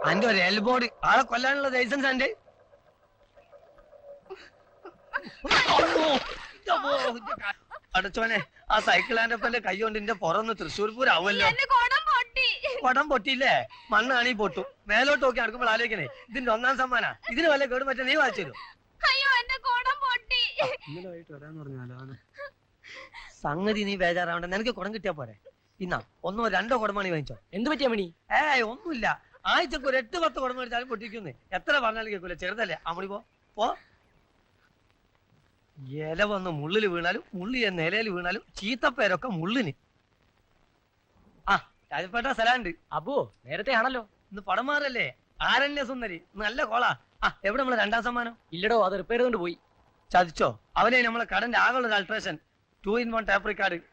അന്റെ ഒരു എൽബോർഡ് ആളെ കൊല്ലാനുള്ള ലൈസൻസ് അന്റെ അടച്ചോനെ ആ സൈക്കിൾ ആൻഡപ്പന്റെ കൈ കൊണ്ട് എന്റെ പുറന്ന് തൃശ്ശൂർ പൂരാവുമല്ലോ. കുടം പൊട്ടിയില്ലേ? മണ്ണാണീ പൊട്ടും. മേലോട്ട് നോക്കി നടക്കുമ്പോൾ ആലോചിക്കണേ ഇതിന്റെ ഒന്നാം സമ്മാനാ. ഇതിന് വല്ല കേട് പറ്റാൻ നീ വായിച്ചു തരും. സംഗതി നീ ബേജാറാവണ്ട. നിനക്ക് കുടം കിട്ടിയാ പോരെ. ഇന്നാ ഒന്നോ രണ്ടോ കുടമാണി വാങ്ങിച്ചോ. എന്ത് പറ്റിയാ മണി? ഒന്നുമില്ല. ആഴ്ചക്ക് ഒരു 8-10 കുടം മേടിച്ചാലും പൊട്ടിക്കുന്നേ. എത്ര പറഞ്ഞാലും കേൾക്കൂല. ചെറുതല്ലേ അമ്മണി. പോ. ഇല വന്ന് മുള്ളില് വീണാലും മുള്ളി നിലയിൽ വീണാലും ചീത്തപ്പേരൊക്കെ മുള്ളിന്. ആ രാജപ്പേട്ട സ്ഥലമുണ്ട്. അബോ നേരത്തെ ആണല്ലോ. ഇന്ന് പടം മാറല്ലേ? ആരണ്യ സുന്ദരി നല്ല കോളാ. എവിടെ നമ്മളെ രണ്ടാം സമ്മാനം? ഇല്ലടോ, അത് റിപ്പയർ ചെയ്തോണ്ട് പോയി. ചതിച്ചോ? അവനെ നമ്മളെ കടന്റെ ആകെയുള്ള ഒരു അൾട്രേഷൻ 2-in-1 ടേപ്പ് റിക്കാർഡ്